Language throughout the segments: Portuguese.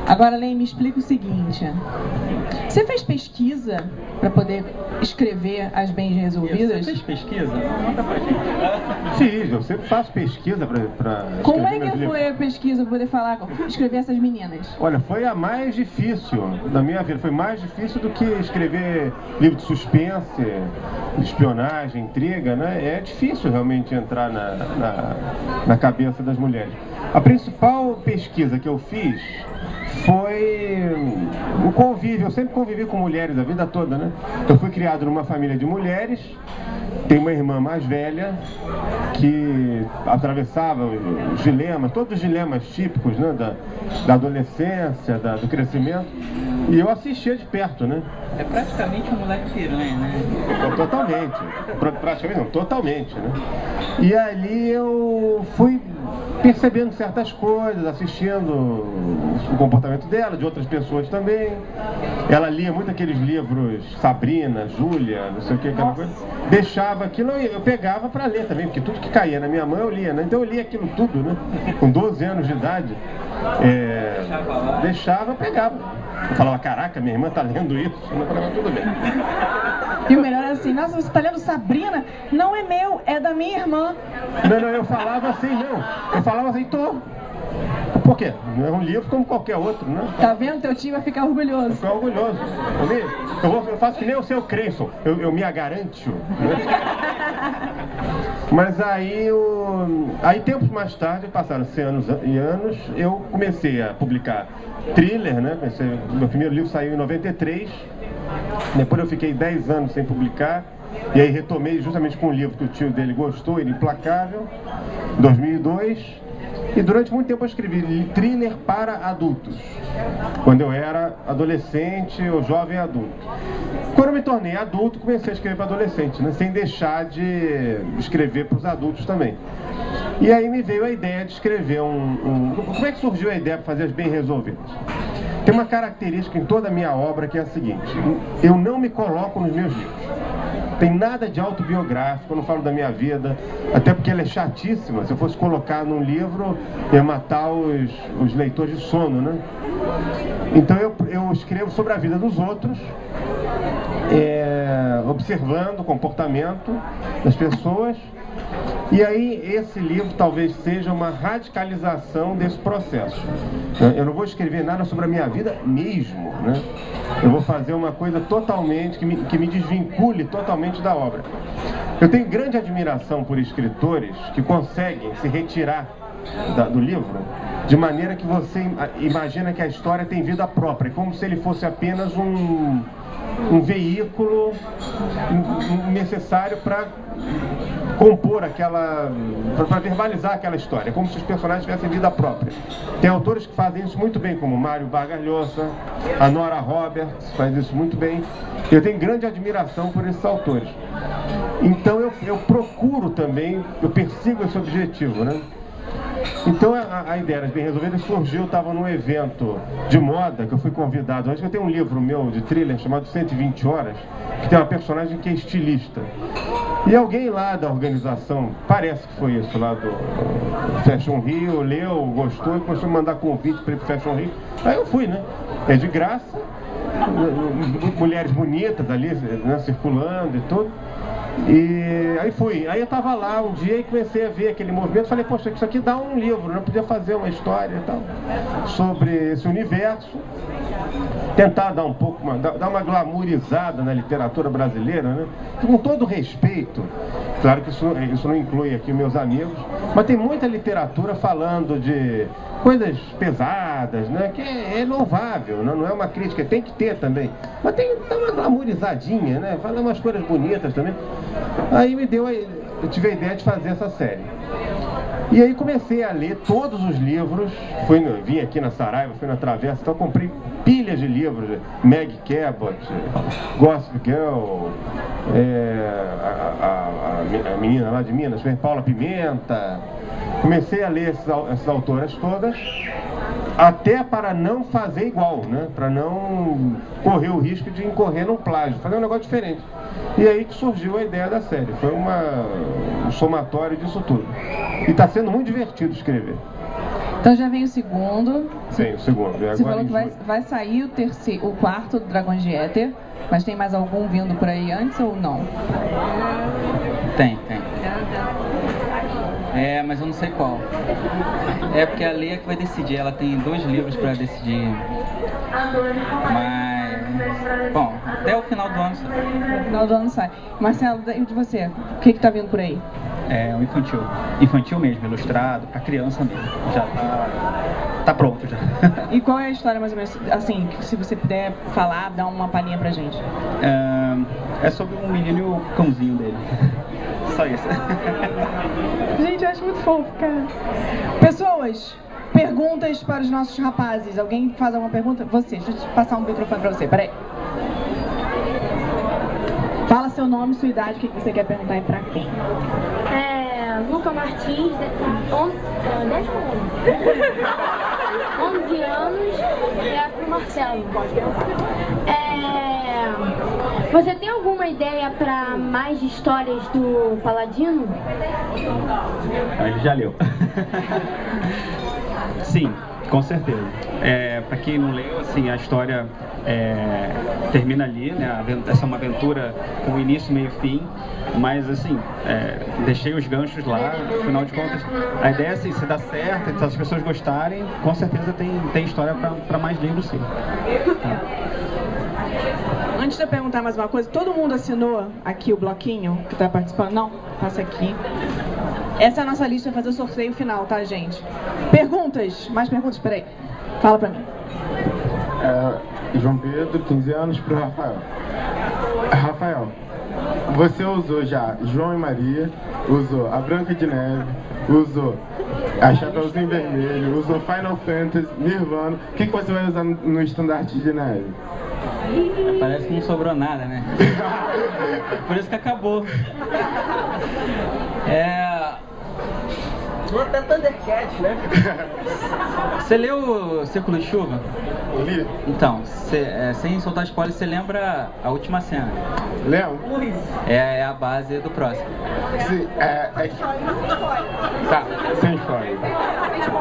Agora, Lê, me explica o seguinte. Você fez pesquisa para poder escrever As Bem Resolvidas? Você fez pesquisa? Conta pra gente. Fiz, eu sempre faço pesquisa para Como é que foi a pesquisa para poder falar, escrever essas meninas? Olha, foi a mais difícil da minha vida. Foi mais difícil do que escrever livro de suspense, de espionagem, intriga, né? É difícil realmente entrar na cabeça das mulheres. A principal pesquisa que eu fiz foi o convívio. Eu sempre convivi com mulheres a vida toda, né? Eu fui criado numa família de mulheres, tenho uma irmã mais velha que atravessava os dilemas, todos os dilemas típicos, né, da adolescência, do crescimento, e eu assistia de perto, né? É praticamente um moleque piranha, né? Totalmente, praticamente não, totalmente, né? E ali eu fui percebendo certas coisas, assistindo o comportamento dela, de outras pessoas também. Ela lia muito aqueles livros, Sabrina, Júlia, não sei o que, aquela coisa. Deixava aquilo, eu pegava para ler também, porque tudo que caía na minha mão eu lia, né? Então eu lia aquilo tudo, né? Com 12 anos de idade, deixava, pegava. Eu falava, caraca, minha irmã tá lendo isso. Eu falava, tudo bem. E o melhor é assim, nossa, você tá lendo Sabrina? Não é meu, é da minha irmã. Não, eu falava assim, não. Eu falava assim, tô. Por quê? É um livro como qualquer outro, né? Tá vendo? Teu tio vai ficar orgulhoso. Ficar orgulhoso. Eu faço que nem o seu Creyson. Eu me agaranto. Né? Mas aí tempos mais tarde, passaram-se anos e anos, eu comecei a publicar thriller, né? Meu primeiro livro saiu em 93. Depois eu fiquei 10 anos sem publicar. E aí retomei justamente com um livro que o tio dele gostou, ele Implacável, 2002. E durante muito tempo eu escrevi thriller para adultos, quando eu era adolescente ou jovem adulto. Quando eu me tornei adulto, comecei a escrever para adolescente, né? Sem deixar de escrever para os adultos também. E aí me veio a ideia de escrever Como é que surgiu a ideia para fazer As Bem Resolvidas? Tem uma característica em toda a minha obra que é a seguinte: eu não me coloco nos meus livros. Tem nada de autobiográfico, eu não falo da minha vida, até porque ela é chatíssima. Se eu fosse colocar num livro, ia matar os leitores de sono, né? Então eu escrevo sobre a vida dos outros, observando o comportamento das pessoas. E aí esse livro talvez seja uma radicalização desse processo. Eu não vou escrever nada sobre a minha vida mesmo, né? Eu vou fazer uma coisa totalmente, que me desvincule totalmente da obra. Eu tenho grande admiração por escritores que conseguem se retirar do livro de maneira que você imagina que a história tem vida própria, como se ele fosse apenas um veículo necessário para compor para verbalizar aquela história, como se os personagens tivessem vida própria. Tem autores que fazem isso muito bem, como Mário Vargas Llosa, a Nora Roberts faz isso muito bem. Eu tenho grande admiração por esses autores. Então eu procuro também, eu persigo esse objetivo, né? Então a ideia das Bem Resolvidas surgiu, eu estava num evento de moda que eu fui convidado. Acho que eu tenho um livro meu de thriller chamado 120 Horas, que tem uma personagem que é estilista. E alguém lá da organização, parece que foi isso, lá do Fashion Rio, leu, gostou e começou a mandar convite para ir pro Fashion Rio. Aí eu fui, né? É de graça, mulheres bonitas ali, né, circulando e tudo. E aí fui, aí eu tava lá um dia e comecei a ver aquele movimento, falei, poxa, isso aqui dá um livro, né? Eu podia fazer uma história e tal, sobre esse universo, tentar dar dar uma glamourizada na literatura brasileira, né? Com todo respeito, claro que isso não inclui aqui meus amigos, mas tem muita literatura falando de coisas pesadas, né? Que é louvável, né? Não é uma crítica, tem que ter também, mas tem que dar uma glamourizadinha, né? Falar umas coisas bonitas também. Aí eu tive a ideia de fazer essa série. E aí comecei a ler todos os livros, vim aqui na Saraiva, fui na Travessa, então comprei pilhas de livros, Meg Cabot, Gossip Girl, a menina lá de Minas, Paula Pimenta. Comecei a ler essas autoras todas, até para não fazer igual, né? Para não correr o risco de incorrer num plágio, fazer um negócio diferente. E aí que surgiu a ideia da série, foi um somatório disso tudo. E está sendo muito divertido escrever. Então já vem o segundo. Sim, o segundo. E Você agora falou que vai sair o quarto do Dragões de Éter, mas tem mais algum vindo por aí antes ou não? Tem. Mas eu não sei qual. É porque a Leia que vai decidir, ela tem 2 livros para decidir. Mas, bom, até o final do ano sai. No final do ano sai. Marcelo, e de você? O que tá vindo por aí? É um infantil. Infantil mesmo, ilustrado, pra criança mesmo. Já tá pronto já. E qual é a história mais ou menos, assim, que se você puder falar, dá uma palhinha pra gente? É sobre um menino e o cãozinho dele. Só isso. Gente, eu acho muito fofo, cara. Pessoas, perguntas para os nossos rapazes. Alguém faz alguma pergunta? Você, deixa eu passar um microfone pra você, peraí. Fala seu nome, sua idade, o que você quer perguntar e pra quem? Luca Martins, 11 anos, e é pro Marcelo. Você tem alguma ideia para mais histórias do Paladino? Ele já leu. Sim, com certeza. Para quem não leu, assim, a história termina ali, né? Essa é uma aventura com início, meio e fim. Mas assim, deixei os ganchos lá, afinal de contas, a ideia é assim, se dá certo, se as pessoas gostarem, com certeza tem história para mais livros, sim. Antes de eu perguntar mais uma coisa, todo mundo assinou aqui o bloquinho que está participando? Não? Passa aqui. Essa é a nossa lista para fazer o sorteio final, tá, gente? Perguntas? Mais perguntas? Peraí. Fala pra mim. João Pedro, 15 anos, pro Rafael. Rafael, você usou já João e Maria, usou a Branca de Neve, usou a Chapeuzinho Vermelho, usou Final Fantasy, Nirvana. O que você vai usar no estandarte de neve? Parece que não sobrou nada, né? Por isso que acabou. Até Thundercat, né? Você leu o Círculo de Chuva? Li. Então, sem soltar spoiler, você lembra a última cena? Lembro? É a base do próximo. Sim, Tá, sem spoiler.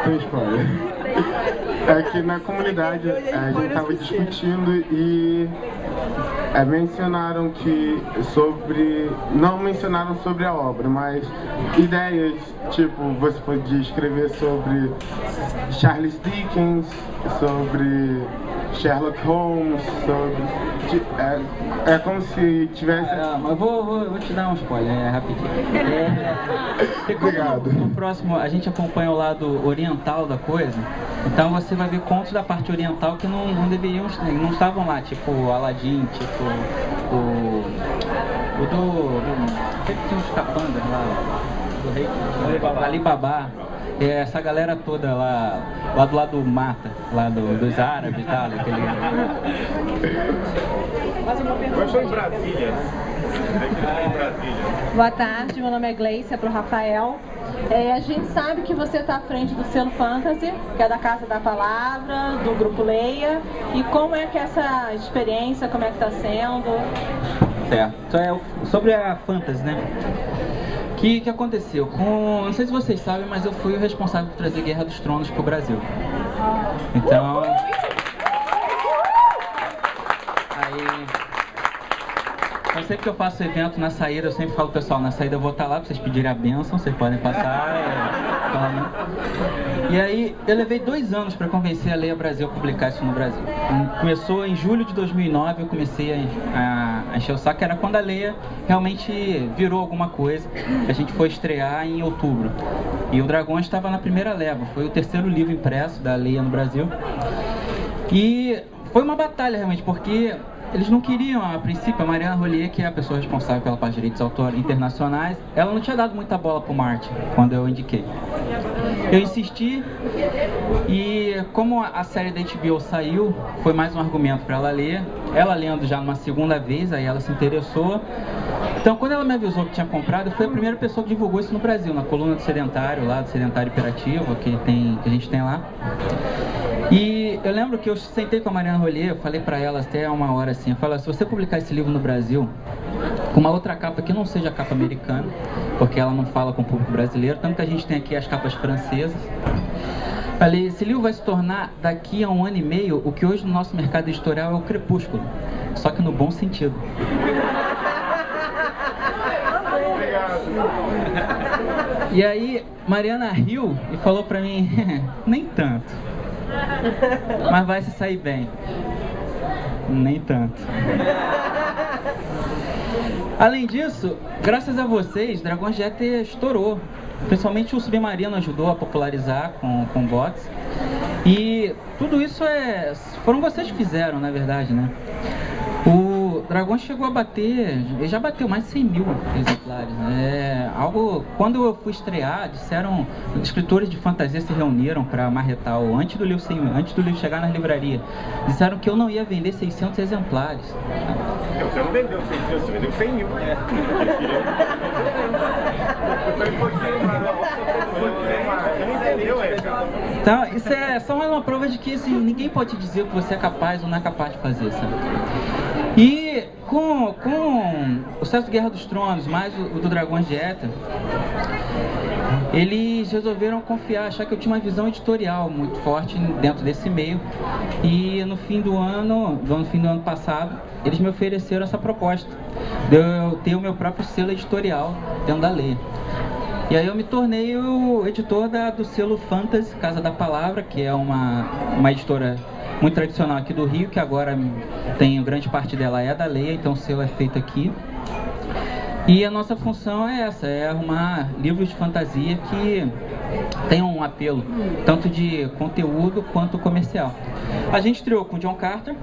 Sem spoiler. É que na comunidade a gente tava discutindo e mencionaram que não mencionaram sobre a obra, mas ideias, tipo, você podia escrever sobre Charles Dickens, sobre Sherlock Holmes, sobre... É como se tivesse... Mas vou te dar um spoiler, rapidinho. Obrigado. No próximo, a gente acompanha o lado oriental da coisa, então você vai ver contos da parte oriental que não deveriam, não estavam lá, tipo o Aladdin, tipo o que tinha os capangas lá, do rei Alibaba. Essa galera toda lá do lado do mata, lá dos árabes e tal, aquele... Eu estou em Brasília. Boa tarde, meu nome é Gleice, é pro Rafael. A gente sabe que você está à frente do Selo Fantasy, que é da Casa da Palavra, do Grupo Leia. E como é que essa experiência, como é que está sendo? Certo. Então sobre a Fantasy, né? O que aconteceu? Não sei se vocês sabem, mas eu fui o responsável por trazer Guerra dos Tronos pro Brasil. Então... Então sempre que eu faço evento na saída, eu sempre falo, pessoal, na saída eu vou estar lá pra vocês pedirem a bênção, vocês podem passar. E aí eu levei 2 anos para convencer a Leia Brasil a publicar isso no Brasil. Começou em julho de 2009, eu comecei a encher o saco, que era quando a Leia realmente virou alguma coisa. A gente foi estrear em outubro. E o Dragões estava na primeira leva, foi o 3º livro impresso da Leia no Brasil. E foi uma batalha realmente, porque eles não queriam, a princípio, a Mariana Rollier, que é a pessoa responsável pela parte de direitos autorais internacionais, ela não tinha dado muita bola pro Martin quando eu indiquei. Eu insisti e como a série da HBO saiu, foi mais um argumento para ela ler. Ela lendo já uma segunda vez, aí ela se interessou. Então quando ela me avisou que tinha comprado, eu fui a primeira pessoa que divulgou isso no Brasil, na coluna do Sedentário, lá do Sedentário Imperativo, que a gente tem lá. E eu lembro que eu sentei com a Mariana Rollier, eu falei pra ela até uma hora assim, eu falei, se você publicar esse livro no Brasil, com uma outra capa que não seja a capa americana, porque ela não fala com o público brasileiro, tanto que a gente tem aqui as capas francesas, Falei, esse livro vai se tornar, daqui a 1 ano e meio, o que hoje no nosso mercado editorial é o Crepúsculo. Só que no bom sentido. E aí, Mariana riu e falou pra mim, nem tanto. Mas vai se sair bem. Nem tanto. Além disso, graças a vocês, Dragões de Éter estourou. Principalmente o Submarino ajudou a popularizar com bots. E tudo isso foram vocês que fizeram, na verdade, né? O Dragões chegou a bater, ele já bateu mais de 100 mil exemplares, né? Quando eu fui estrear, disseram, os escritores de fantasia se reuniram para marretal antes do livro chegar nas livrarias. Disseram que eu não ia vender 600 exemplares. Você não vendeu 600, você vendeu 100 mil. Então, isso é só mais uma prova de que assim, ninguém pode dizer o que você é capaz ou não é capaz de fazer, sabe? E com o sucesso do Guerra dos Tronos, mais o do Dragões de Éter, eles resolveram achar que eu tinha uma visão editorial muito forte dentro desse meio. E no fim do ano passado, eles me ofereceram essa proposta de eu ter o meu próprio selo editorial dentro da Leia. E aí eu me tornei o editor do selo Fantasy, Casa da Palavra, que é uma editora muito tradicional aqui do Rio, que agora tem grande parte dela é da Leia, então o selo é feito aqui. E a nossa função é essa, é arrumar livros de fantasia que tenham um apelo, tanto de conteúdo quanto comercial. A gente estreou com o John Carter,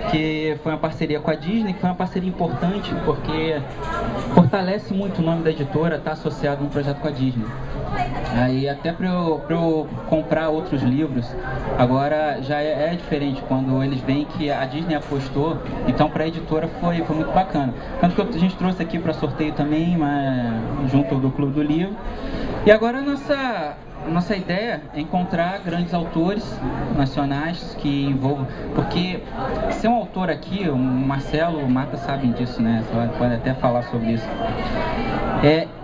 que foi uma parceria com a Disney, que foi uma parceria importante, porque fortalece muito o nome da editora, está associado num projeto com a Disney. Aí até para eu comprar outros livros, agora já é diferente quando eles veem que a Disney apostou, então para a editora foi muito bacana. Tanto que a gente trouxe aqui para sorteio também, junto do Clube do Livro. E agora a nossa ideia é encontrar grandes autores nacionais que envolvam, porque ser um autor aqui, o Marcelo, o Marta sabem disso, né? Você pode até falar sobre isso.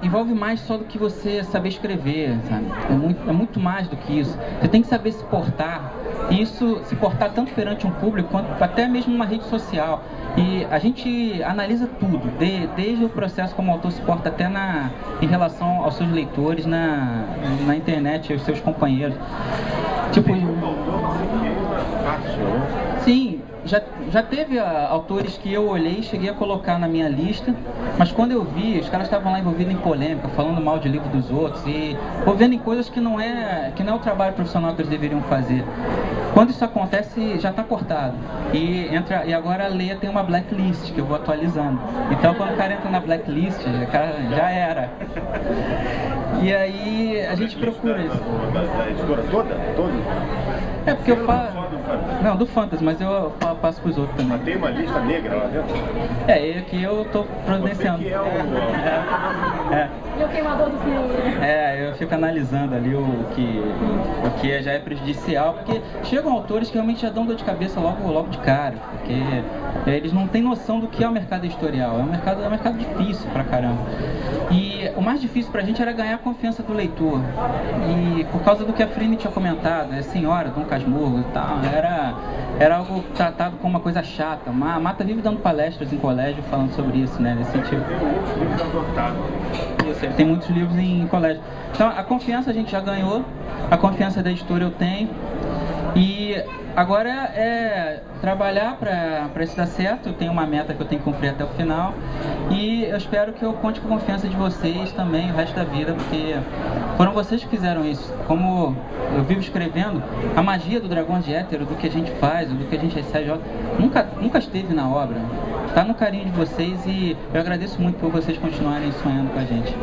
Envolve mais só do que você saber escrever, sabe? É muito mais do que isso. Você tem que saber se portar, e isso se portar tanto perante um público quanto até mesmo numa rede social. E a gente analisa tudo, desde o processo como o autor se porta até em relação aos seus leitores na internet, aos seus companheiros. Tipo, sim, já teve autores que eu olhei e cheguei a colocar na minha lista, mas quando eu vi, os caras estavam lá envolvidos em polêmica, falando mal de livro dos outros e envolvendo em coisas que não é o trabalho profissional que eles deveriam fazer. Quando isso acontece, já está cortado. E agora a Leia tem uma blacklist que eu vou atualizando. Então quando o cara entra na blacklist, já era. E aí a gente procura isso. Da editora toda? É porque eu faço... Não, do Fantasy, mas eu passo pros outros também. Mas tem uma lista negra lá dentro? É que eu tô providenciando. Você que é E o queimador do filme? Eu fico analisando ali o que já é prejudicial, porque chegam autores que realmente já dão dor de cabeça logo de cara, porque eles não têm noção do que é o mercado editorial. É um mercado difícil pra caramba. E o mais difícil pra gente era ganhar a confiança do leitor. E por causa do que a Frine tinha comentado, senhora, Dom Casmurro e tal, era algo tratado como uma coisa chata. A Mata vive dando palestras em colégio falando sobre isso, né? Nesse sentido. Isso, ele tem muitos livros em colégio. Então a confiança a gente já ganhou, a confiança da editora eu tenho. E agora é trabalhar para isso dar certo. Eu tenho uma meta que eu tenho que cumprir até o final. E eu espero que eu conte com a confiança de vocês também o resto da vida, porque foram vocês que fizeram isso. Como eu vivo escrevendo, a magia do Dragões de Éter, do que a gente faz, do que a gente recebe, nunca esteve na obra. Está no carinho de vocês e eu agradeço muito por vocês continuarem sonhando com a gente.